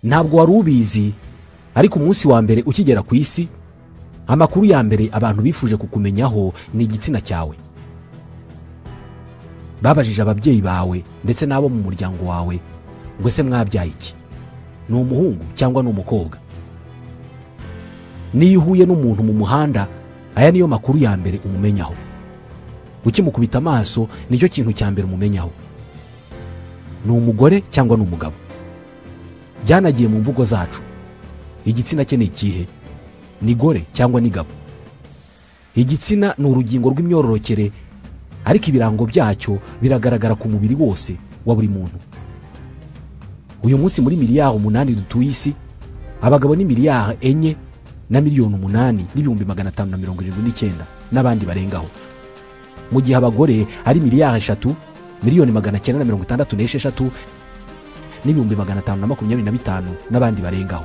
ntabwo wari ubizi, ariko umunsi wa mbere ukigera ku isi, amakuru ya mbere abantu bifuje kukumenyaho ni igitsina cyawe. Babajije ababyeyi bawe ndetse n'abo mu muryango wawe ngo ese mwabyaye iki, ni umuhungu cyangwa ni umukobwa? Niyo uhuye n'umuntu mu muhanda, aya niyo makuru ya mbere umumenyaho. Ukimukubita amaso nicyo kintu cya mbere umumenyaho, ni umugore cyangwa ni umugabo. Byanagiye mu mvugo zacu, igitsina cye ni ikihe, ni gore cyangwa ni gabo? Igitsina ni urugingo rw'imyororokere, ariko ibirango byacyo biragaragara ku mubiri wose wa buri muntu. Uyu munsi muri miliyari 8 dutuye isi, abagabo ni miliyari 4 na miliyoni 8 n'ibihumbi 579 n'abandi barengaho, mu gihe abagore ari miliyari 3 miliyoni 966 n'ibihumbi 525 n'abandi barengaho.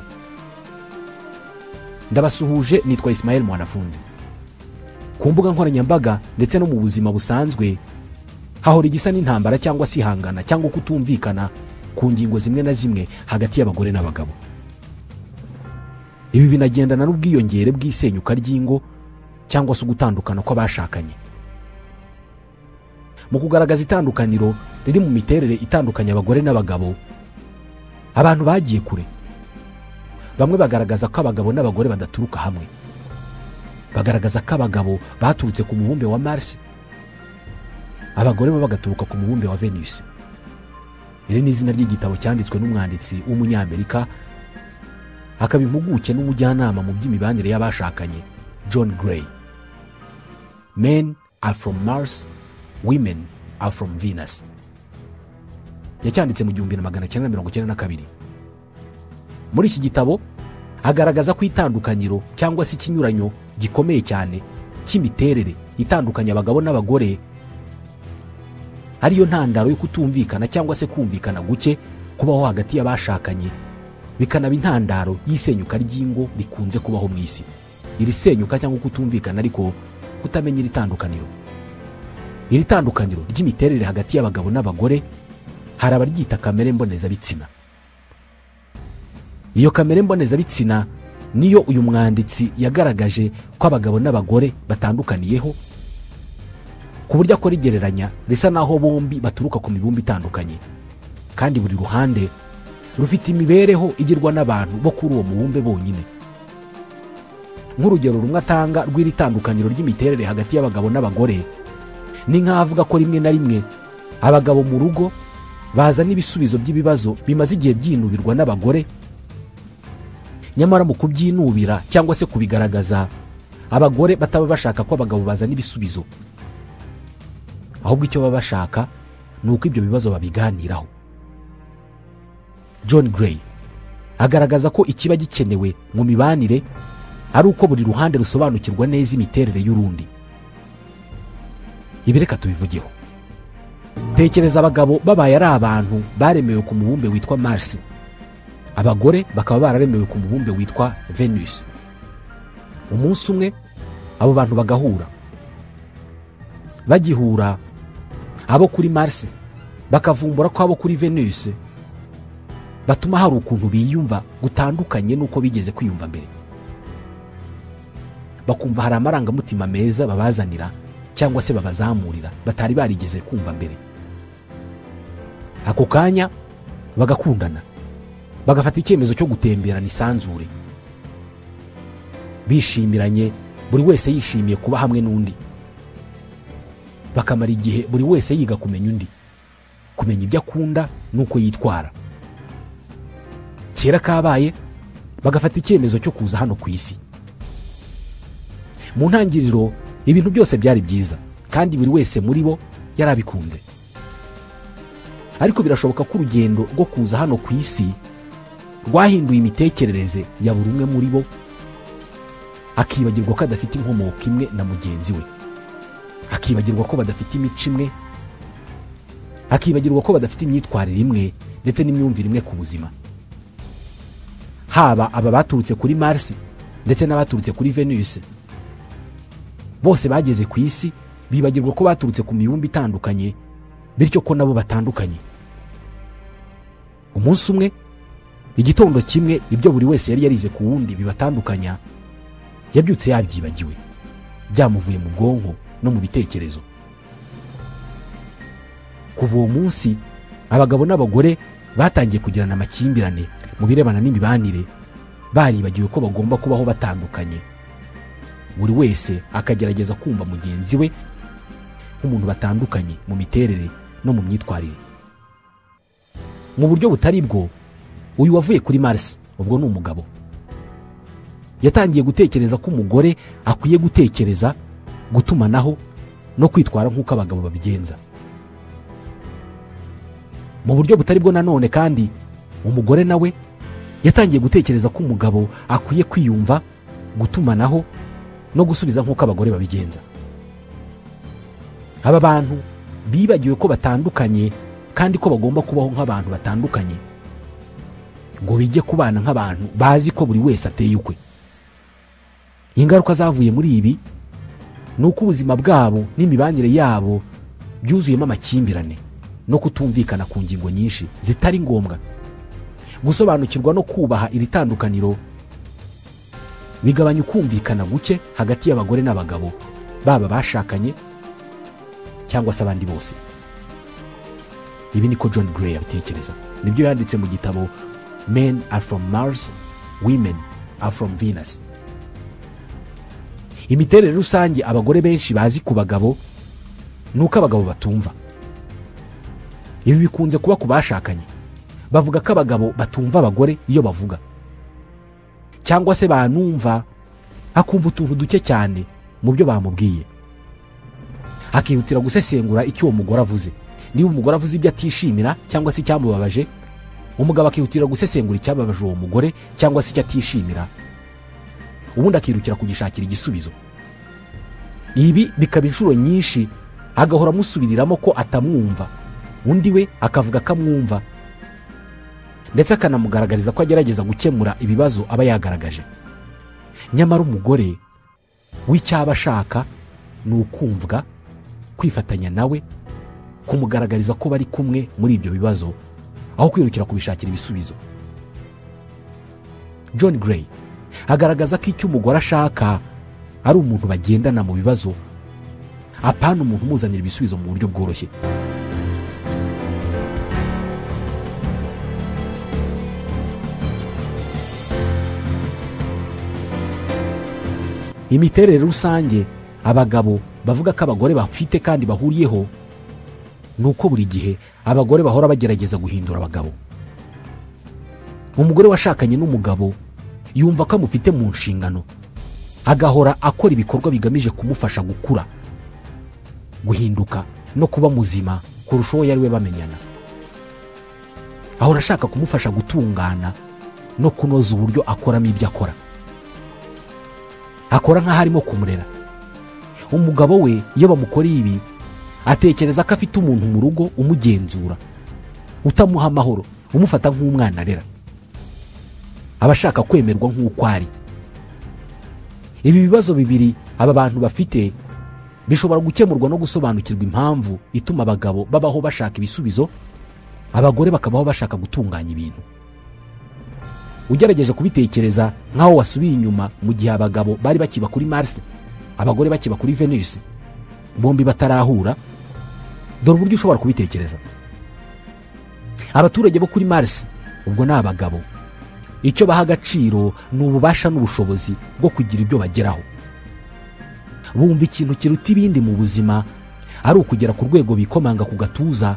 Ndabasuhuje, nitwa Ismael Mwanafunzi. Ku mbuga nkoranyambaga ndetse no mu buzima busanzwe hahora igisa n'intambara cyangwa se ihangana cyangwa kutumvikana ku ngingo zimwe na zimwe hagati y'abagore n'abagabo. Ibi binagendana n'ubwiyongere bw'isenyuka ry'ingo cyangwa se ugutandukana kw'abashakanye. Mu kugaragaza itandukaniro riri mu miterere itandukanye abagore n'abagabo, abantu bagiye kure. Bamwe bagaragaza ko abagabo n'abagore badaturuka hamwe, bagaragaza ko abagabo baturutse ku mubumbe wa Mars, abagore bo bagaturuka ku mubumbe wa Venus. Iri ni izina ry'igitabo cyanditswe n'umwanditsi w'umunyamerika, akaba impuguke n'umujyanama mu by'imibanire y'abashakanye, John Gray. Men are from Mars, women are from Venus. Yacyanditse mu 1992. Muri iki gitabo agaragaza ko itandukaniro cyangwa se ikinyuranyo gikomeye cyane cy'imiterere itandukanye abagabo n'abagore ariyo ntandaro yo kutumvikana cyangwa se kumvikana guke kubaho hagati y'abashakanye, bikanaba intandaro y'isenyuka ry'ingo rikunze kubaho mu isi. Iri senyuka cyangwa kutumvikana ariko kutamenya iri tandukaniro. Iri tandukaniro ry'imiterere hagati y'abagabo n'abagore hari abaryita kamere mbonezabitsina. Iyo kamere mbonezabitsina niyo uyu mwanditsi yagaragaje ko abagabo n'abagore batandukaniyeho, ku buryo akora igereranya risa naho bombi baturuka ku mibumbe itandukanye, kandi buri ruhande rufite imibereho igirwa n'abantu bo kuri uwo mubumbe bonyine. Nk'urugero rumwe atanga rw'iri tandukaniro ry'imiterere hagati y'abagabo n'abagore, ni nk'avuga ko rimwe na rimwe abagabo mu rugo bazana ibisubizo by'ibibazo bimaze igihe byinubirwa n'abagore, nyamara mu kubyinubira cyangwa se kubigaragaza, abagore bataba bashaka ko abagabo bazana ibisubizo, ahubwo icyo baba bashaka ni uko ibyo bibazo babiganiraho. John Gray agaragaza ko ikiba gikenewe mu mibanire ari uko buri ruhande rusobanukirwa neza imiterere y'urundi. Ibi reka tubivugeho. Tekereza abagabo babaye ari abantu baremewe ku mubumbe witwa Mars, abagore bakaba bararemewe ku mubumbe witwa Venus. Umunsi umwe abo bantu bagahura. Bagihura, abo kuri Mars bakavumbura ko abo kuri Venus batuma hari ukuntu biyumva gutandukanye n'uko bigeze kwiyumva mbere. Bakumva hari amarangamutima meza babazanira cyangwa se babazamurira batari barigeze kumva mbere. Ako kanya bagakundana, bagafata icyemezo cyo gutemberana isanzure, bishimiranye, buri wese yishimiye kuba hamwe n'undi. Bakamara igihe buri wese yiga kumenya undi, kumenya ibyo akunda n'uko yitwara. Kera kabaye bagafata icyemezo cyo kuza hano ku isi. Mu ntangiriro ibintu byose byari byiza kandi buri wese muri bo yarabikunze, ariko birashoboka ko urugendo rwo kuza hano ku isi rwahinduye imitekerereze ya buri umwe muri bo, akibagirwa ko adafite inkomoko imwe na mugenzi we, akibagirwa ko badafite imico imwe, akibagirwa ko badafite imyitwarire imwe ndetse n'imyumvire imwe ku buzima. Haba aba baturutse kuri Mars ndetse n'abaturutse kuri Venus, bose bageze ku isi bibagirwa ko baturutse ku mibumbe itandukanye, bityo ko nabo batandukanye. Umunsi umwe igitondo kimwe ibyo buri wese yari yarize ku wundi bibatandukanya yabyutse yabyibagiwe, byamuvuye mu bwonko no mu bitekerezo. Kuva uwo munsi abagabo n'abagore batangiye kugirana amakimbirane mu birebana n'imibanire, baribagiwe ko bagomba kubaho batandukanye, buri wese akagerageza kumva mugenzi we nk'umuntu batandukanye mu miterere no mu myitwarire. Mu buryo butari bwo, uyu wavuye kuri Mars, ubwo ni umugabo, yatangiye gutekereza ko umugore akwiye gutekereza, gutumanaho no kwitwara nk'uko abagabo babigenza. Mu buryo butari bwo nanone kandi, umugore nawe yatangiye gutekereza ko umugabo akwiye kwiyumva, gutumanaho no gusubiza nk'uko abagore babigenza. Aba bantu bibagiwe ko batandukanye kandi ko bagomba kubaho nk'abantu batandukanye, ngo bijye kubana nk'abantu bazi ko buri wese ateye ukwe. Ingaruka zavuye muri ibi ni uko ubuzima bwabo n'imibanire yabo byuzuyemo amakimbirane no kutumvikana ku ngingo nyinshi zitari ngombwa. Gusobanukirwa no kubaha iri tandukaniro bigabanya ukumvikana guke hagati y'abagore n'abagabo, baba bashakanye cyangwa se abandi bose. Ibi niko John Gray abitekereza, nibyo yanditse mu gitabo Men are from Mars, Women are from Venus. Imiterere rusange abagore benshi bazi ku bagabo nuko abagabo batumva. Ibi bikunze kuba ku bashakanye, bavuga ko abagabo batumva abagore iyo bavuga, cyangwa se banumva akumva utuntu duke cyane mu byo bamubwiye, akihutira gusesengura icyo uwo mugore avuze. Niba umugore avuze ibyo atishimira cyangwa se icyamubabaje, umugabo akihutira gusesengura icyababaje uwo mugore cyangwa se icyo atishimira, ubundi akirukira kugishakira igisubizo. Ibi bikaba inshuro nyinshi, agahora amusubiriramo ko atamwumva, undi we akavuga ko amwumva, ndetse akanamugaragariza ko agerageza gukemura ibibazo aba yagaragaje. Nyamara umugore w'icyaba ashaka ni ukumvwa, kwifatanya nawe, kumugaragariza ko bari kumwe muri ibyo bibazo, aho kwirukira kubishakira ibisubizo. John Gray agaragaza ko icyo umugore ashaka ari umuntu bagendana mu bibazo, apana umuntu umuzanira ibisubizo mu buryo bworoshye. Imiterere rusange abagabo bavuga ko abagore bafite kandi bahuriyeho nuko buri gihe abagore bahora bagerageza guhindura abagabo. Umugore washakanye n'umugabo yumva ko amufite mu nshingano, agahora akora ibikorwa bigamije kumufasha gukura, guhinduka no kuba muzima kurusha uwo yari we bamenyana. Ahora ashaka kumufasha gutungana no kunoza uburyo akoramo ibyo akora. Akora nk'aho arimo kumurera. Umugabo we iyo bamukoreye ibi, atekereza ko afite umuntu mu rugo umugenzura, utamuha amahoro, umufata nk'umwana arera. Aba ashaka kwemerwa nk'uko ari. Ibi bibazo bibiri aba bantu bafite bishobora gukemurwa no gusobanukirwa impamvu ituma abagabo babaho bashaka ibisubizo, abagore bakabaho bashaka gutunganya ibintu. Ugerageje kubitekereza nk'aho wasubiye inyuma mu gihe abagabo bari bakiba kuri Mars, abagore bakiba kuri Venus, bombi batarahura, dore uburyo ushobora kubitekereza. Abaturage bo kuri Mars, ubwo ni abagabo, icyo baha agaciro ni ububasha n'ubushobozi bwo kugira ibyo bageraho. Bumva ikintu kiruta ibindi mu buzima ari ukugera ku rwego bikomanga ku gatuza,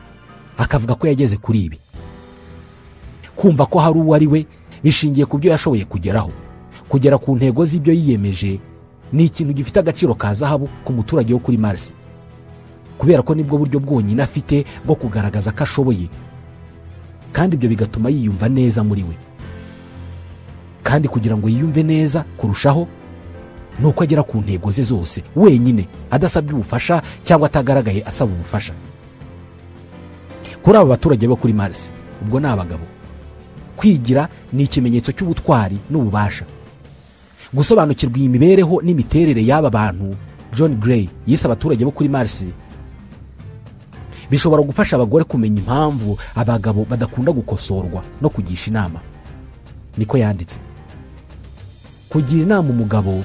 akavuga ko yageze kuri ibi. Kumva ko hari uwo ari we bishingiye ku byo yashoboye kugeraho. Kugera ku ntego z'ibyo yiyemeje ni ikintu gifite agaciro ka zahabu ku muturage wo kuri Mars, kubera ko nibwo buryo bwonyine afite bwo kugaragaza ko ashoboye, kandi ibyo bigatuma yiyumva neza muri we. Kandi kugira ngo yiyumve neza kurushaho, ni uko agera ku ntego ze zose wenyine, adasabye ubufasha cyangwa atagaragaye asaba ubufasha. Kuri aba baturage bo kuri Mars, ubwo ni abagabo, kwigira ni ikimenyetso cy'ubutwari n'ububasha. Gusobanukirwa iyi mibereho n'imiterere y'aba bantu John Gray yise abaturage bo kuri Mars bishobora gufasha abagore kumenya impamvu abagabo badakunda gukosorwa no kugisha inama. niko yanditse. Kugira inama umugabo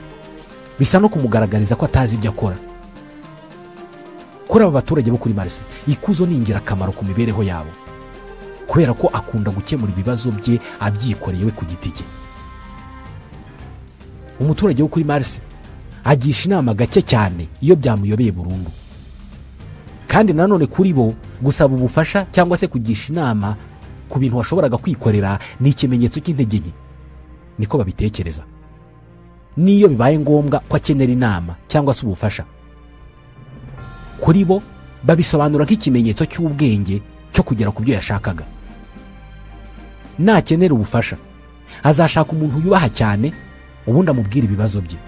bisa no kumugaragariza ko atazi ibyo akora. Kuri aba baturage bo kuri Mars, ikuzo ni ingirakamaro ku mibereho yabo, kubera ko akunda gukemura ibibazo bye abyikoreye we ku giti cye. Umuturage wo kuri Mars agisha inama gake cyane iyo byamuyobeye burundu, kandi nanone kuri bo gusaba ubufasha cyangwa se kugisha inama ku bintu washoboraga kwikorera ni ikimenyetso cy'intege nke, niko babitekereza. Niyo bibaye ngombwa ko akenera inama cyangwa se ubufasha, kuri bo babisobanura nk'ikimenyetso cy'ubwenge cyo kugera ku byo yashakaga. Nakenera ubufasha azashaka umuntu yubaha cyane, ubundi amubwira ibibazo bye.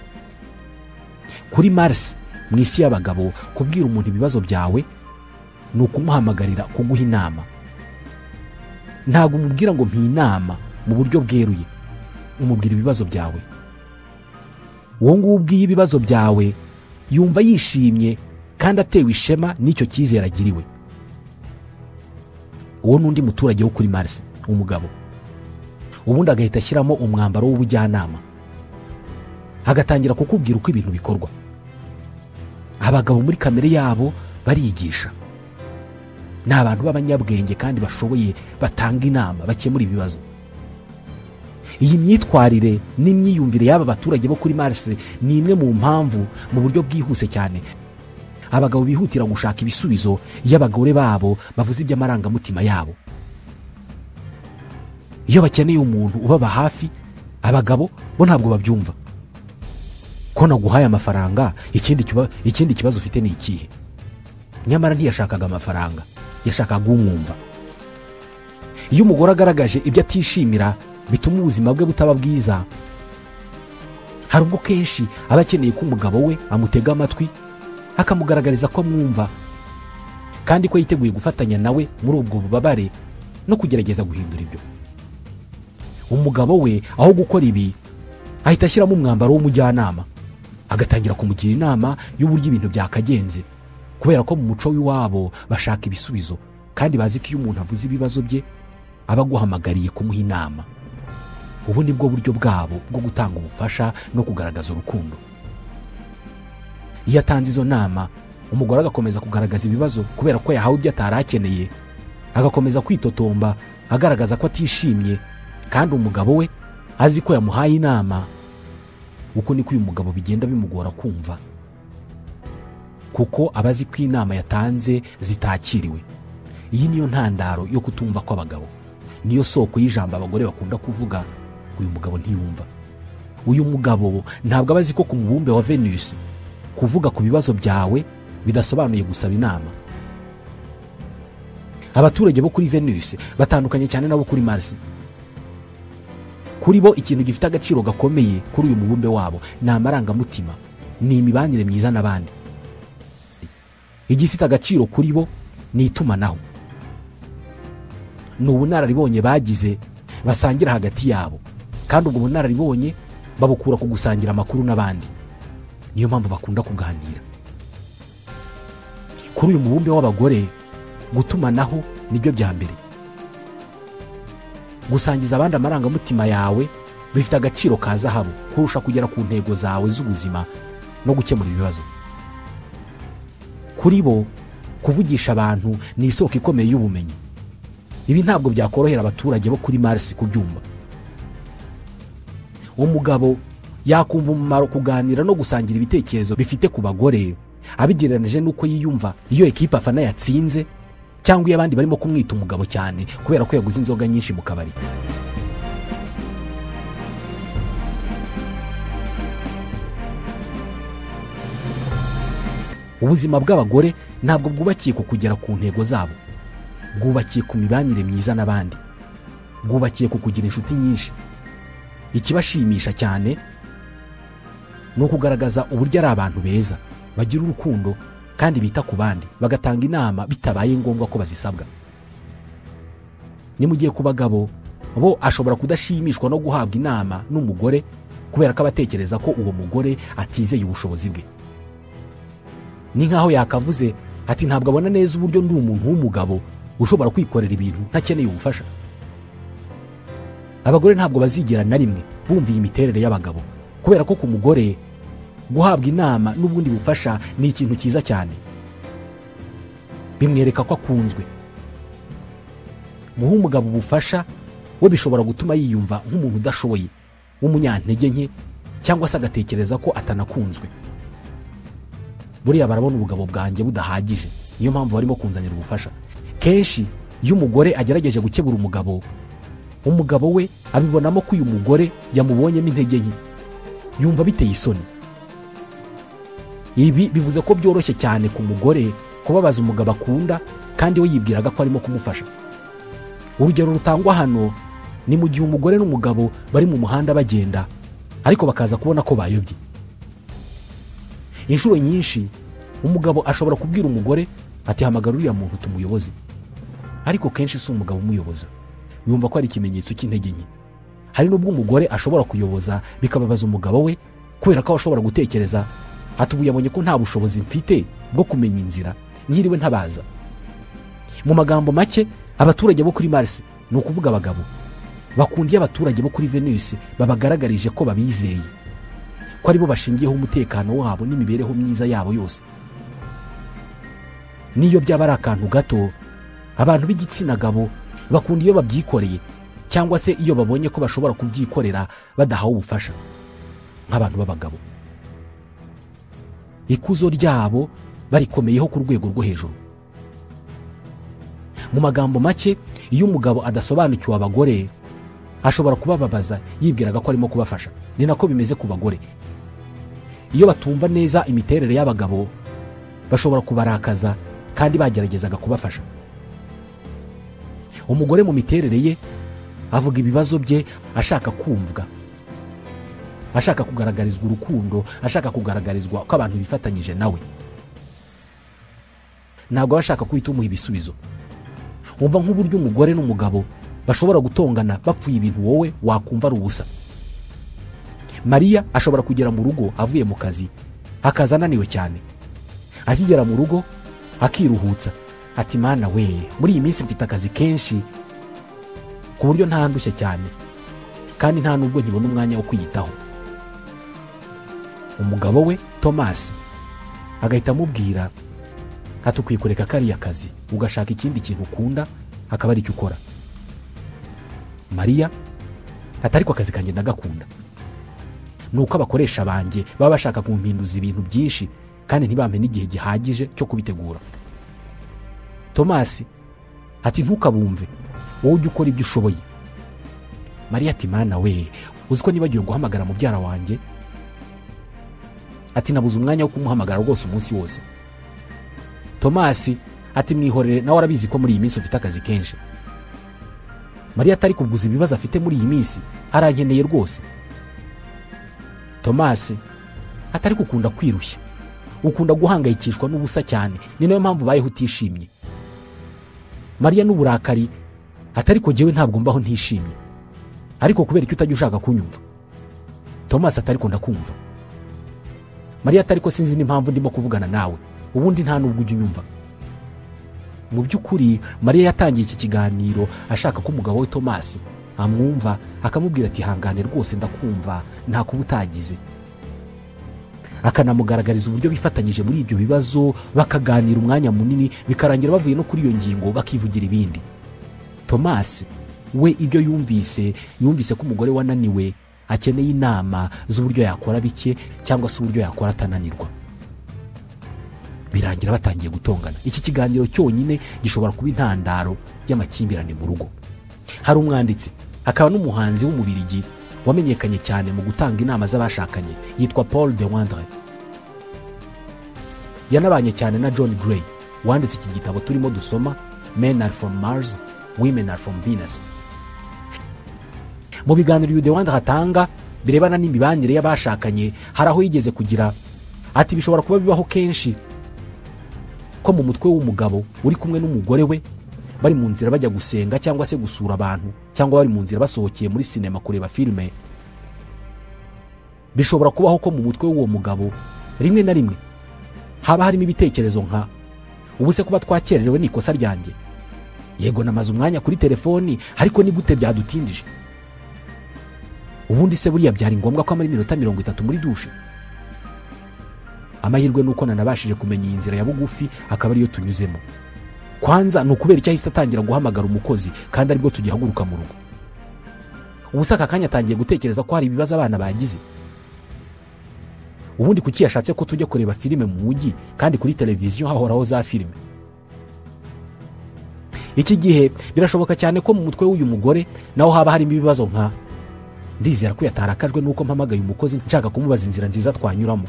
Kuri Mars, mu isi y'abagabo, kubwira umuntu ibibazo byawe ni ukumuhamagarira kuguha inama. Ntabwo umubwira ngo mpa inama mu buryo bweruye, umubwira ibibazo byawe. Uwo nguwo ubwiye ibibazo byawe yumva yishimye kandi atewe ishema n'icyo cyizere agiriwe. Uwo n'undi muturage wo kuri Mars, umugabo, ubundi agahita ashyiramo umwambaro w'ubujyanama, agatangira kukubwira uko ibintu bikorwa. Abagabo muri kamere yabo barigisha, ni abantu b'abanyabwenge kandi bashoboye, batanga inama, bakemura ibibazo. Iyi myitwarire n'imyiyumvire y'aba baturage bo kuri Mars ni imwe mu mpamvu, mu buryo bwihuse cyane, abagabo bihutira gushaka ibisubizo iyo abagore babo bavuze iby'amarangamutima yabo. Iyo bakeneye umuntu ubaba hafi, abagabo bo ntabwo babyumva. Ko naguhaye amafaranga, ikindi kibazo ufite ni ikihe? Nyamara ntiyashakaga amafaranga, yashakaga umwumva. Iyo umugore agaragaje ibyo atishimira bituma ubuzima bwe butaba bwiza, hari ubwo kenshi aba akeneye ko umugabo we amutega amatwi, akamugaragariza ko amwumva kandi ko yiteguye gufatanya nawe muri ubwo bubabare no kugerageza guhindura ibyo. Umugabo we aho gukora ibi ahita ashyiramo umwambaro w'umujyanama, agatangira kumugira inama y'uburyo ibintu byakagenze, kubera ko mu muco w'iwabo bashaka ibisubizo kandi bazi ko iyo umuntu avuze ibibazo bye aba aguhamagariye kumuha inama. Ubu ni bwo buryo bwabo bwo gutanga ubufasha no kugaragaza urukundo. Iyo atanze izo nama, umugore agakomeza kugaragaza ibibazo kubera ko yahawe ibyo atari akeneye, agakomeza kwitotomba agaragaza ko atishimye, kandi umugabo we azi ko yamuhaye inama. Uko niko uyu mugabo bigenda bimugora kumva, kuko abazi ko inama yatanze zitakiriwe. Iyi niyo ntandaro yo kutumva kw'abagabo, niyo soko y'ijambo abagore bakunda kuvuga, uyu mugabo ntiyumva. Uyu mugabo ntabwo abazi ko ku mubumbe wa Venus kuvuga ku bibazo byawe bidasobanuye gusaba inama. Abaturage bo kuri Venus batandukanye cyane nabo kuri Mars. Kuri bo ikintu gifite agaciro gakomeye kuri uyu mubumbe wabo ni amarangamutima, ni imibanire myiza n'abandi. Igifite agaciro kuri bo ni itumanaho, ni ubunararibonye bagize basangira hagati yabo, kandi ubwo bunararibonye babukura ku gusangira amakuru n'abandi. Niyo mpamvu bakunda kuganira. Kuri uyu mubumbe w'abagore, gutumanaho nibyo bya mbere. Gusangiza abandi amarangamutima yawe bifite agaciro ka zahabu kurusha kugera ku ntego zawe z'ubuzima no gukemura ibibazo. Kuri bo kuvugisha abantu ni isoko ikomeye y'ubumenyi. Ibi ntabwo byakorohera abaturage bo kuri Mars kubyumva. Umugabo yakumva umumaro kuganira no gusangira ibitekerezo bifite ku bagore, abigereranije n'uko yiyumva iyo ekipa afana yatsinze, cyangwa iyo abandi barimo kumwita umugabo cyane kubera ko yaguze inzoga nyinshi mu kabari. Ubuzima bw'abagore ntabwo bwubakiye ku kugera ku ntego zabo, bwubakiye ku mibanire myiza n'abandi, bwubakiye ku kugira inshuti nyinshi. Ikibashimisha cyane ni ukugaragaza uburyo ari abantu beza, bagira urukundo kandi bita ku bandi, bagatanga inama bitabaye ngombwa ko bazisabwa. Ni mu gihe ku bagabo bo ashobora kudashimishwa no guhabwa inama n'umugore kubera ko abatekereza ko uwo mugore atizeye ubushobozi bwe. Ni nkaho yakavuze ati ntabwo abona neza uburyo ndi umuntu w'umugabo ushobora kwikorera ibintu ntakeneye ubufasha. abagore ntabwo bazigera na rimwe bumva iyi miterere y'abagabo, kubera ko ku mugore guhabwa inama n'ubundi bufasha ni ikintu cyiza cyane. Bimwereka ko akunzwe. Guha umugabo ubufasha we bishobora gutuma yiyumva nk'umuntu udashoboye, w'umunyantege nke, cyangwa se agatekereza ko atanakunzwe. Buriya barabona ubugabo bwanjye budahagije, niyo mpamvu barimo kunzanira ubufasha. Kenshi iyo umugore agerageje gukebura umugabo we abibonamo ko uyu mugore yamubonyemo intege nke, yumva biteye isoni. Ibi bivuze ko byoroshye cyane ku mugore kubabaza umugabo akunda kandi we yibwiraga ko arimo kumufasha. Urugero rutangwa hano ni mu gihe umugore n'umugabo bari mu muhanda bagenda, ariko bakaza kubona ko bayobye. Inshuro nyinshi umugabo ashobora kubwira umugore ati hamagara uriya muntu tumuyoboze, ariko kenshi si umugabo umuyoboza, yumva ko ari ikimenyetso cy'intege nke. Hari n'ubwo umugore ashobora kuyoboza bikababaza umugabo we, kubera ko ashobora gutekereza ati ubu yabonye ko nta bushobozi mfite bwo kumenya inzira, ntiriwe ntabaza. Mu magambo make, abaturage bo kuri Mars, ni ukuvuga abagabo, bakundiye abaturage bo kuri Venus babagaragarije ko babizeye, ko aribo bashingiyeho umutekano wabo n'imibereho myiza yabo yose. Niyo byaba ari akantu gato, abantu b'igitsina gabo bakunda iyo babyikoreye, cyangwa se iyo babonye ko bashobora kubyikorera badahawe ubufasha nk'abantu b'abagabo. Ikuzo ryabo barikomeyeho ku rwego rwo hejuru. Mu magambo make, iyo umugabo adasobanukiwe abagore, ashobora kubababaza yibwiraga ko arimo kubafasha. Ni nako bimeze ku bagore. Iyo batumva neza imiterere y'abagabo, bashobora kubarakaza kandi bageragezaga kubafasha. Umugore mu miterere ye avuga ibibazo bye ashaka kumvwa, ashaka kugaragarizwa urukundo, ashaka kugaragarizwa ko abantu bifatanyije nawe. Ntabwo bashaka kwita umuha ibisubizo. Umva nk'uburyo umugore n'umugabo bashobora gutongana bapfuye ibintu wowe wakumva ari ubusa. Mariya ashobora kugera mu rugo avuye mu kazi, akaza ananiwe cyane. Akigera mu rugo akiruhutsa ati mana we, muri iyi minsi mfite akazi kenshi ku buryo ntandushye cyane, kandi nta nubwo nkibona umwanya wo kwiyitaho. Umugabo we Thomas agahita amubwira ati ukwiye kureka kariya kazi ugashaka ikindi kintu ukunda, akaba ari cyo ukora. Mariya ati ariko akazi kanjye ndagakunda. Nuko abakoresha banjye baba bashaka kumpinduza ibintu byinshi kandi ntibampe n'igihe gihagije cyo kubitegura. Thomas ati ntukabumve, wowe ujye ukora ibyo ushoboye. Mariya ati mana we, uzi ko nibagiwe guhamagara mubyara wanjye? Ati nabuze umwanya wo kumuhamagara rwose umunsi wose. Thomas ati mwihorere, nawe arabizi ko muri iyi minsi ufite akazi kenshi. Mariya atari kuguza ibibazo afite muri iyi minsi, arankeneye rwose. Thomas atari gukunda kwirushya, ukunda guhangayikishwa n'ubusa cyane, ni nayo mpamvu bayeho utishimye. Mariya n'uburakari atari ko jewe ntabwo mbaho ntishimye, ariko kubera icyo utajya ushaka kunyumva. Thomas atari ko ndakumva. Mariya atari ko sinzi n'impamvu ndimo kuvugana nawe, ubundi nta nubwo ujya unyumva. Mu by'ukuri Mariya yatangiye iki kiganiro ashaka ko umugabo we Thomas amwumva, akamubwira ati hangane rwose ndakumva, nta kuba utagize. Akanamugaragariza uburyo bifatanyije muri ibyo bibazo, bakaganira umwanya munini, bikarangira bavuye no kuri iyo ngingo bakivugira ibindi. Thomas we ibyo yumvise ko umugore wananiwe akeneye inama z'uburyo yakora bike cyangwa se uburyo yakora atananirwa. Birangira batangiye gutongana. Iki kiganiro cyonyine gishobora kuba intandaro y'amakimbirane mu rugo. Hari umwanditsi akaba n'umuhanzi w'umubirigi wamenyekanye cyane mu gutanga inama z'abashakanye, yitwa Paul de Wandre. Yanabanye cyane na John Gray wanditse iki gitabo turimo dusoma, Men Are From Mars, Women Are From Venus. Mu biganiro de Wandre atanga birebana n'imibanire y'abashakanye, hari aho yigeze kugira ati bishobora kuba bibaho kenshi ko mu mutwe w'umugabo uri kumwe n'umugore we bari mu nzira bajya gusenga cyangwa se gusura abantu, cyangwa bari mu nzira basohokeye muri sinema kureba filime, bishobora kubaho ko mu mutwe w'uwo mugabo rimwe na rimwe haba harimo ibitekerezo nka ubu se kuba twakererewe ni ikosa ryanjye, yego namaze umwanya kuri telefoni ariko ni gute byadutindije, ubundi se buriya byari ngombwa ko amara iminota 30 muri dushe? Amahirwe nuko nanabashije kumenya iyi nzira ya bugufi akaba ariyo tunyuzemo. Kwanza ni ukubera icyo ahise atangira guhamagara umukozi kandi aribwo tugihaguruka mu rugo. Ubusa aka kanya atangiye gutekereza ko hari ibibazo abana bagize. Ubundi kuki yashatse ko tujya kureba filime mu mujyi kandi kuri televiziyo hahoraho za filime? Iki gihe birashoboka cyane ko mu mutwe w'uyu mugore naho haba harimo ibibazo nka ndizera ko yatarakajwe nuko mpamagaye umukozi nshaka kumubaza inzira nziza twanyuramo.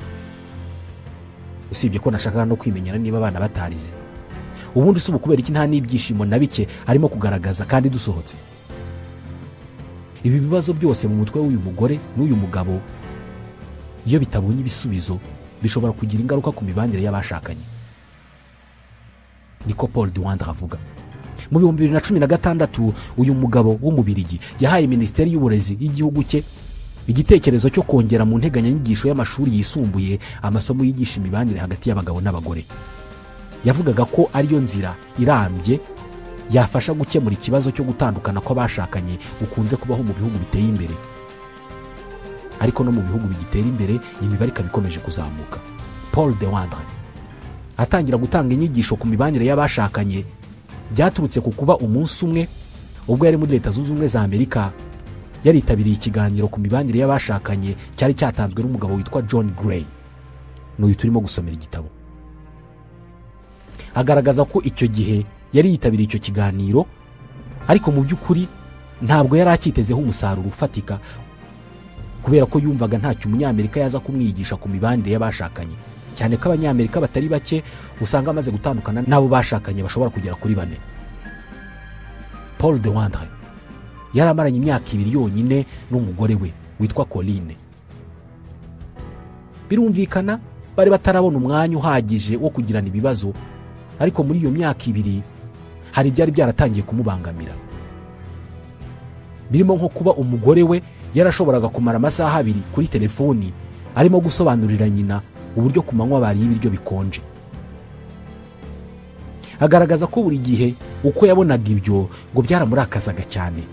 Usibye ko nashakaga no kwimenyera niba abana batarize. Ubundi se kubera iki nta n'ibyishimo na bike arimo kugaragaza kandi dusohotse? Ibi bibazo byose mu mutwe w'uyu mugore n'uyu mugabo iyo bitabonye ibisubizo bishobora kugira ingaruka ku mibanire y'abashakanye. Niko Paul Dewandre avuga. Mu 2016 uyu mugabo w'umubirigi yahaye Minisiteri y'Uburezi y'igihugu cye igitekerezo cyo kongera mu nteganyanyigisho y'amashuri yisumbuye amasomo yigisha imibanire hagati y'abagabo n'abagore. Yavugaga ko ariyo nzira irambye yafasha gukemura ikibazo cyo gutandukana kw'abashakanye gukunze kubaho mu bihugu biteye imbere. Ariko no mu bihugu bigitera imbere imibare ikabikomeje kuzamuka. Paul Dewandre atangira gutanga inyigisho ku mibanire y'abashakanye byaturutse ku kuba umunsi umwe ubwo yari muri Leta Zunze Ubumwe za Amerika yaritabiriye ikiganiro ku mibanire y'abashakanye cyari cyatanzwe n'umugabo witwa John Gray. N'uyu turimo gusomera igitabo. Agaragaza ko icyo gihe yari yitabiriye icyo kiganiro ariko mu by'ukuri ntabwo yari akitezeho umusaruro ufatika kubera ko yumvaga ntacyo umunyamerika yaza kumwigisha ku mibanire y'abashakanye, cyane ko abanyamerika batari bake usanga amaze gutandukana n'abo bashakanye bashobora kugera kuri 4. Paul Dewandre yari amaranye imyaka 2 yonyine n'umugore we witwa Colline. Birumvikana bari batarabona umwanya uhagije wo kugirana ibibazo, ariko muri iyo myaka 2 hari byari byaratangiye kumubangamira. Birimo nko kuba umugore we yarashoboraga kumara amasaha 2 kuri telefoni arimo gusobanurira nyina uburyo ku manywa bari ibiryo bikonje. Agaragaza ko buri gihe uko yabonaga ibyo ngo byaramurakazaga cyane,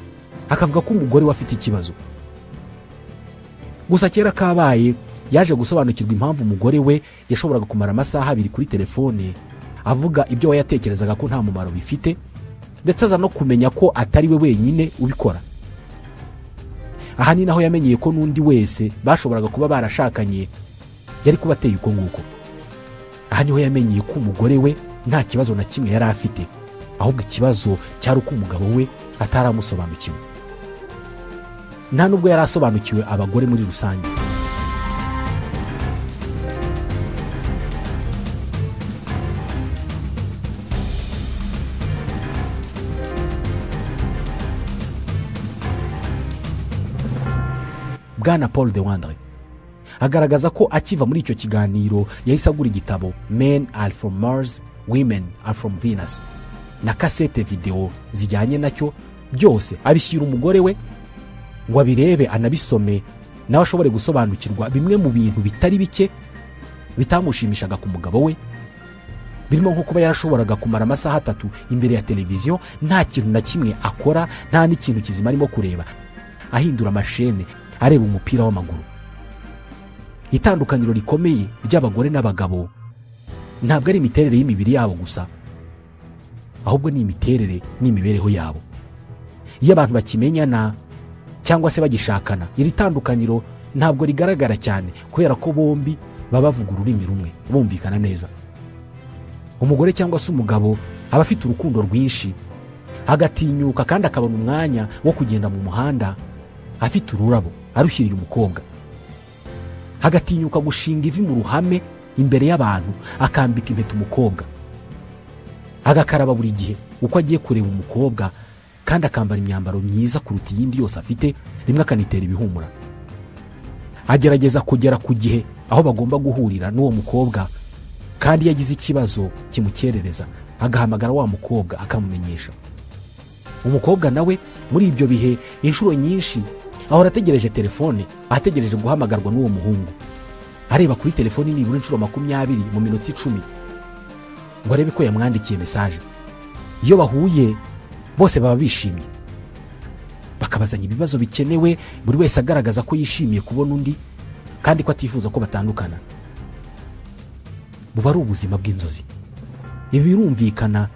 akavuga ko umugore we afite ikibazo. Gusa kera kabaye yaje gusobanukirwa impamvu umugore we yashoboraga kumara amasaha 2 kuri telefone avuga ibyo we yatekerezaga ko nta mumaro bifite, ndetse aza no kumenya ko atari we wenyine ubikora. Aha ni naho yamenyeye ko n'undi wese bashoboraga kuba barashakanye yari kubateye uko nguko. Aha niho yamenyeye ko umugore we nta kibazo na kimwe yari afite, ahubwo ikibazo cyari uko umugabo we ataramusobanukiwe. Nta nubwo yari asobanukiwe abagore muri rusange. Bwana Paul Dewandre agaragaza ko akiva muri icyo kiganiro yahise agura igitabo Men Are From Mars, Women Are From Venus na kasete video zijyanye nacyo, byose abishyira umugore we ngo abirebe anabisome nawe ashobore gusobanukirwa bimwe mu bintu bitari bike bitamushimishaga ku mugabo we, birimo nko kuba yarashoboraga kumara amasaha 3 imbere ya televiziyo nta kintu na kimwe akora, nta n'ikintu kizima arimo kureba, ahindura amashene areba umupira w'amaguru. Itandukaniro rikomeye ry'abagore n'abagabo ntabwo ari imiterere y'imibiri yabo gusa, ahubwo ni imiterere n'imibereho yabo. Iyo abantu bakimenyana cyangwa se bagishakana, iri tandukaniro ntabwo rigaragara cyane kubera ko bombi baba bavuga ururimi rumwe, bumvikana neza. Umugore cyangwa se umugabo aba afite urukundo rwinshi, agatinyuka kandi akabona umwanya wo kugenda mu muhanda afite ururabo arushyirira umukobwa, agatinyuka gushinga ivi mu ruhame imbere y'abantu akambika impeta umukobwa, agakaraba buri gihe uko agiye kureba umukobwa kandi akambara imyambaro myiza kuruta iyindi yose afite, rimwe akanitera ibihumura. Agerageza kugera ku gihe aho bagomba guhurira n'uwo mukobwa, kandi yagize ikibazo kimukerereza agahamagara wa mukobwa akamumenyesha. Umukobwa nawe muri ibyo bihe inshuro nyinshi ahora ategereje telefone, ategereje guhamagarwa n'uwo muhungu, areba kuri telefoni nibura inshuro 20 mu minota 10 ngo arebe ko yamwandikiye message. Iyo bahuye bose baba bishimye, bakabazanya ibibazo bikenewe, buri wese agaragaza ko yishimiye kubona undi kandi ko atifuza ko batandukana. Buba ari ubuzima bw'inzozi. Ibi birumvikana,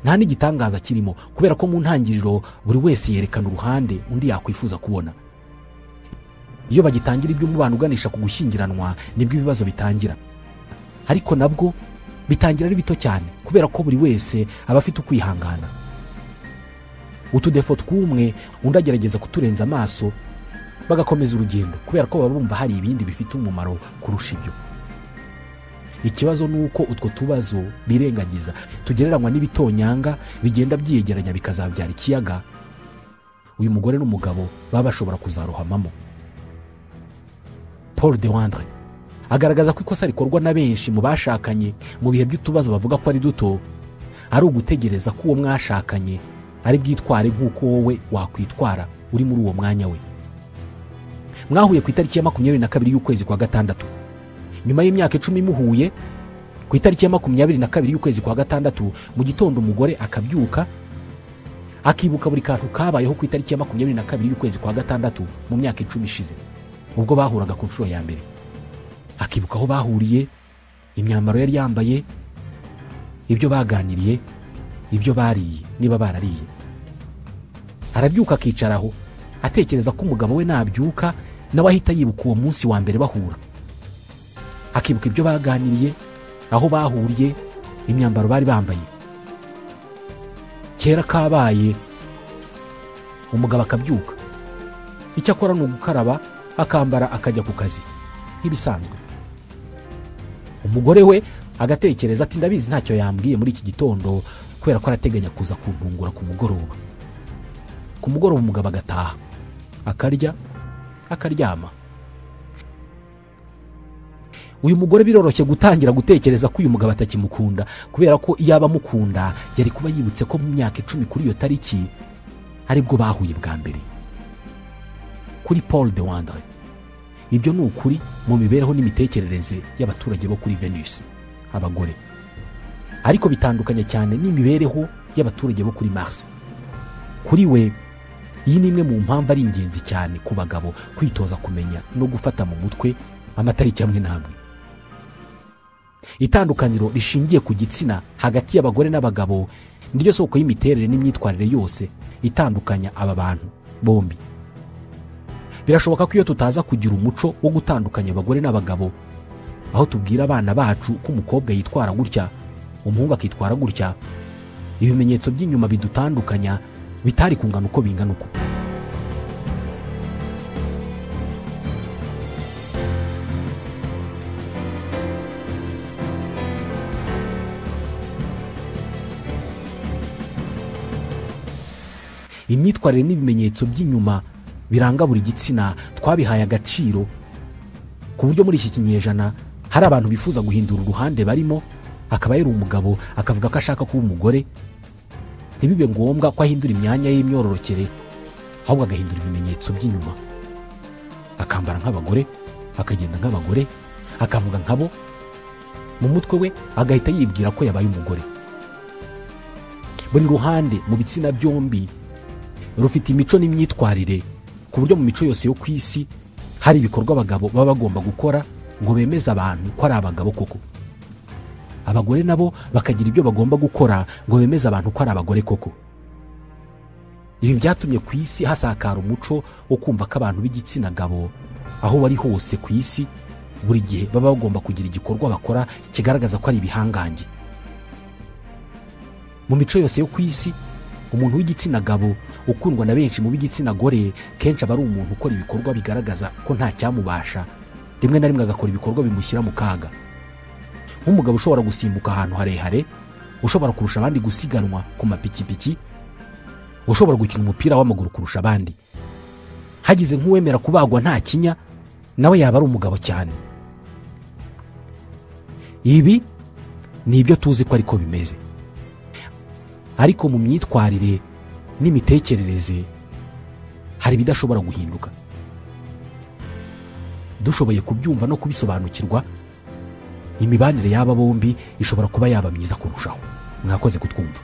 nta n'igitangaza kirimo, kubera ko mu ntangiriro buri wese yerekana uruhande undi yakwifuza kubona. Iyo bagitangira iby'umubano uganisha ku gushyingiranwa nibwo ibibazo bitangira, ariko nabwo bitangira ari bito cyane, kubera ko buri wese aba afite ukwihangana. Utudefo tw'umwe undi agerageza kuturenza amaso, bagakomeza urugendo, kubera ko baba bumva hari ibindi bifite umumaro kurusha ibyo. Ikibazo ni uko utwo tubazo birengagiza tugereranywa n'ibitonyanga bigenda byiyegeranya bikazabyara ikiyaga uyu mugore n'umugabo baba bashobora kuzarohamamo. Paul de Wandre agaragaza ko ikosa rikorwa na benshi mu bashakanye mu bihe by'utubazo bavuga ko ari duto, ari ugutegereza ko uwo mwashakanye ari bwitware nk'uko wowe wakwitwara uri muri uwo mwanya we. Mwahuye ku itariki ya 22 y'ukwezi kwa gatandatu. Nyuma y'imyaka 10 muhuye, ku itariki ya 22 y'ukwezi kwa gatandatu mu gitondo umugore akabyuka akibuka buri kantu kabayeho ku itariki ya 22 y'ukwezi kwa gatandatu mu myaka 10 ishize, ubwo bahuraga ku nshuro ya mbere. Akibuka aho bahuriye, imyambaro yari yambaye, ibyo baganiriye, ibyo bariye niba barariye. Arabyuka akicaraho atekereza ko umugabo we nabyuka nawe ahita yibuka uwo munsi wa mbere bahura. Akibuka ibyo baganiriye, aho bahuriye, imyambaro bari bambaye. Kera kabaye umugabo akabyuka, icyo akora ni ugukaraba akambara akajya ku kazi nk'ibisanzwe. Umugore we agatekereza ati ndabizi ntacyo yambwiye muri iki gitondo, kubera ko arateganya kuza kuntungura ku mugoroba. Ku mugoroba umugabo agataha akarya akaryama. Uyu mugore biroroshye gutangira gutekereza ko uyu mugabo atakimukunda, kubera ko iyo abamukunda yari kuba yibutse ko mu myaka 10 kuri iyo tariki aribwo bahuye bwa mbere. Kuri Paul de Wandre ibyo ni ukuri mu mibereho n'imitekerereze y'abaturage bo kuri Venus, abagore. Ariko bitandukanye cyane n'imibereho y'abaturage bo kuri Mars. Kuri we iyi ni imwe mu mpamvu ari ingenzi cyane ku bagabo kwitoza kumenya no gufata mu mutwe amatariki amwe n'amwe. Itandukaniro rishingiye ku gitsina hagati y'abagore n'abagabo niryo soko y'imiterere n'imyitwarire yose itandukanya aba bantu bombi. Birashoboka ko iyo tutaza kugira umuco wo gutandukanya abagore n'abagabo, aho tubwira abana bacu ko umukobwa yitwara gutya, umuhungu akitwara gutya, ibimenyetso by'inyuma bidutandukanya bitari kungana uko bingana uko. Imyitwarire n'ibimenyetso by'inyuma biranga buri gitsina twabihaye agaciro, ku buryo muri iki kinyejana hari abantu bifuza guhindura uruhande barimo, akaba yari umugabo akavuga ko ashaka kuba umugore, ntibibe ngombwa ko ahindura imyanya y'imyororokere, ahubwo agahindura ibimenyetso by'inyuma, akambara nk'abagore, akagenda nk'abagore, akavuga nkabo, mu mutwe we agahita yibwira ko yabaye umugore. Buri ruhande mu bitsina byombi rufite imico n'imyitwarire, ku buryo mu mico yose yo ku isi hari ibikorwa abagabo baba bagomba gukora ngo bemeze abantu ko ari abagabo koko. Abagore nabo bakagira ibyo bagomba gukora ngo bemeze abantu ko ari abagore koko. Ibi byatumye ku isi hasakara umuco wo kumva ko abantu b'igitsina gabo aho bari hose ku isi buri gihe baba bagomba kugira igikorwa bakora kigaragaza ko ari ibihangange. Mu mico yose yo ku isi, umuntu w'igitsina gabo ukundwa na benshi mu b'igitsina gore kenshi aba ari umuntu ukora ibikorwa bigaragaza ko nta cyamubasha, rimwe na rimwe agakora ibikorwa bimushyira mu kaga. Nk'umugabo ushobora gusimbuka ahantu harehare, ushobora kurusha abandi gusiganwa ku mapikipiki, ushobora gukina umupira w'amaguru kurusha abandi. Hagize nk'uwemera kubagwa nta kinya, nawe yaba ari umugabo cyane. Ibi ni ibyo tuzi ko ariko bimeze. Ariko mu myitwarire n'imitekerereze hari bidashobora guhinduka. Dushoboye kubyumva no kubisobanukirwa, imibanire y'aba bombi ishobora kuba yaba myiza kurushaho. Mwakoze kutwumva.